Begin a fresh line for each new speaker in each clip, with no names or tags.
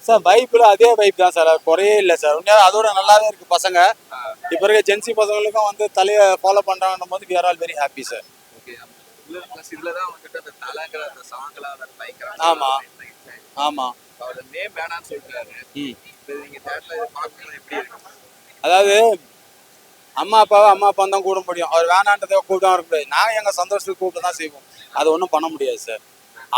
Sir வைப்ல அதே vibe தான் sir, குறையே இல்லை சார். உண்மையாக அதோட நல்லாவே இருக்கு பசங்க. இப்போ இருக்க ஜென்சி பசங்களுக்கும் வந்து தலையை ஃபாலோ பண்றாங்கன்னும் போது we are all very happy sir.
இதுலதான் வந்துட்டு அந்த தலைங்கிற அந்த சாங்கலா பயங்கர.
ஆமா ஆமா.
அவர் நேம் வேணான்னு சொல்றாரு. நீங்க தேட்டர்ல பார்க்கும்போது எப்படி இருக்கு?
அதாவது அம்மா அப்பா தான் கூட முடியும், அவர் வேணான்றதை கூப்பிட்டு இருக்க முடியாது. நாங்கள் எங்கள் சந்தோஷத்துக்கு கூப்பிட்டு தான் செய்வோம், அது ஒன்றும் பண்ண முடியாது சார்.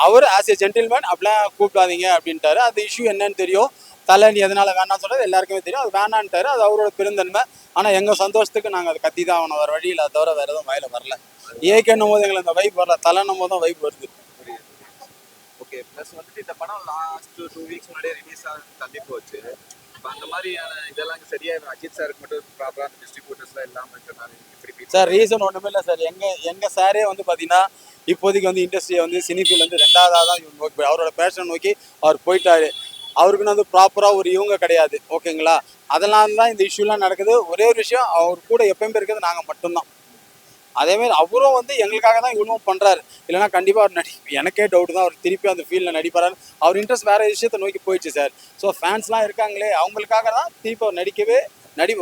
அவர் ஆஸ் ஏ ஜென்டில்மேன் அப்படிலாம் கூப்பிடாதீங்க அப்படின்ட்டாரு. அது இஷ்யூ என்னன்னு தெரியும், தலை நீ எதனால வேணான்னு சொல்றது எல்லாருக்குமே தெரியும். அது வேணான்ட்டாரு, அது அவரோட பெருந்தன்மை. ஆனால் எங்கள் சந்தோஷத்துக்கு நாங்கள் அதை கத்தி தான் ஆகணும், வேறு வழியில் தவிர வேறு எதுவும் வாயில வரல. ஏகேன்னும் போது எங்களுக்கு அந்த வைப் வரல, தலைன்னும் போது தான் வைப் வருது.
ஓகே. ப்ளஸ் வந்துட்டு இந்த படம் லாஸ்ட் 2 வீக்ஸ் முன்னாடியே ரிலீஸ் ஆக தள்ளி போச்சு. இப்போ அந்த மாதிரியான இதெல்லாம் சரியா அஜித் சாருக்கு மட்டும் ப்ராப்பராக டிஸ்ட்ரிபியூட்டர்ஸ்லாம் இல்லாமல் இருக்கிறனால
சார் ரீசன் ஒன்றுமே இல்லை சார். எங்கள் சாரே வந்து பார்த்தீங்கன்னா இப்போதைக்கு வந்து இண்டஸ்ட்ரியை வந்து சினிஃபீல் வந்து ரெண்டாவதாக தான் இவங்க நோக்கி அவரோட பேஷன் நோக்கி அவர் போயிட்டாரு. அவருக்குன்னு வந்து ப்ராப்பராக ஒரு இவங்க கிடையாது, ஓகேங்களா? அதெல்லாம் தான் இந்த இஷ்யூலாம் நடக்குது. ஒரே ஒரு விஷயம், அவர் கூட எப்பயுமே இருக்கிறது நாங்கள் மட்டும்தான். அதேமாதிரி அவரும் வந்து எங்களுக்காக தான் இவ்வளோ பண்ணுறாரு. இல்லைனா கண்டிப்பாக அவர் எனக்கே டவுட் தான், அவர் திருப்பி அந்த ஃபீல்டில் நடிப்பார். அவர் இன்ட்ரெஸ்ட் வேறு விஷயத்தை நோக்கி போயிடுச்சு சார். ஸோ ஃபேன்ஸ்லாம் இருக்காங்களே, அவங்களுக்காக தான் திருப்பி அவர் நடிக்கவே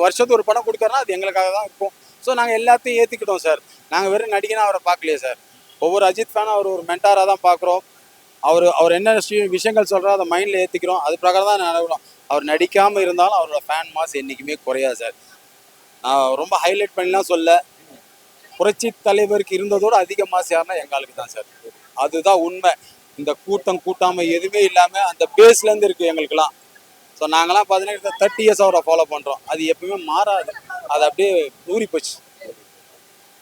வருஷத்துக்கு ஒரு படம் கொடுக்குறனா அது எங்களுக்காக தான் இருக்கும். ஸோ நாங்கள் எல்லாத்தையும் ஏற்றிக்கிட்டோம் சார். நாங்கள் வெறும் நடிகனா அவரை பார்க்கலையே சார். ஒவ்வொரு அஜித் ஃபேனும் அவர் ஒரு மென்டாராக தான் பார்க்குறோம். அவர் என்ன விஷயங்கள் சொல்கிறாரோ அதை மைண்டில் ஏற்றிக்கிறோம், அது பிரகாரம் தான் நடக்கிறோம். அவர் நடிக்காமல் இருந்தாலும் அவரோட ஃபேன் மாஸ் என்றைக்குமே குறையாது சார். நான் ரொம்ப ஹைலைட் பண்ணிலாம் சொல்ல, புரட்சி தலைவருக்கு இருந்ததோடு அதிக மாசு யாருன்னா எங்களுக்கு தான் சார். அதுதான் உண்மை. இந்த கூட்டாமல் எதுவுமே இல்லாமல் அந்த பேஸ்லேருந்து இருக்குது எங்களுக்குலாம். ஸோ நாங்களாம் பார்த்தீங்கன்னா 30 இயர்ஸ் அவரை ஃபாலோ பண்ணுறோம். அது எப்பவுமே மாறாது, அது அப்படியே ஊறி போச்சு.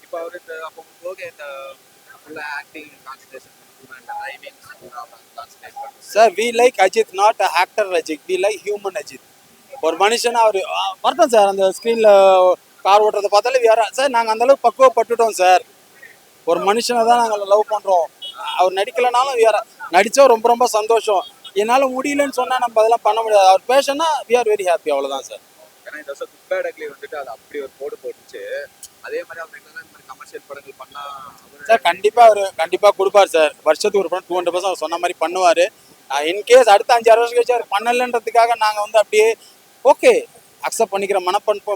இப்போ அவர் இந்த அப்போ போக இந்த acting concentration
sir, we like Ajith, not actor Ajith, we like human Ajith. ஒரு மனுஷனா அவர் வரட்டும் சார். அந்த ஸ்க்ரீனில் கார் ஓட்டுறதை பார்த்தாலே வேற சார். நாங்கள் அந்தளவுக்கு பக்குவப்பட்டுட்டோம் சார். ஒரு மனுஷனை தான் நாங்கள் லவ் பண்ணுறோம். அவர் நடிக்கலைனாலும் வேற நடித்தா ரொம்ப ரொம்ப சந்தோஷம். என்னால் முடியலன்னு சொன்னால் நம்ம அதெல்லாம் பண்ண முடியாது. அவர் பேஷன்னா வி ஆர் வெரி ஹாப்பி, அவ்வளோதான் சார்.
ஏன்னா இந்த வருஷம் குட் பேட் அக்லி வந்துட்டு அது அப்படி ஒரு போடு போட்டுச்சு. அதே மாதிரி அவர் இந்த மாதிரி கமர்ஷியல் படங்கள் பண்ணா
சார் கண்டிப்பாக கொடுப்பார் சார். வருஷத்துக்கு ஒரு படம் 200% அவர் சொன்ன மாதிரி பண்ணுவார். இன்கேஸ் அடுத்த 5-6 வருஷம் கழிச்சு அவர் பண்ணலன்றதுக்காக நாங்கள் வந்து அப்படியே ஓகே அக்செப்ட் பண்ணிக்கிற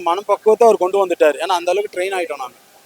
மனப்பக்குவத்தை அவர் கொண்டு வந்துட்டார். ஏன்னா அந்த அளவுக்கு ட்ரெயின் ஆகிட்டோம் நாங்கள்.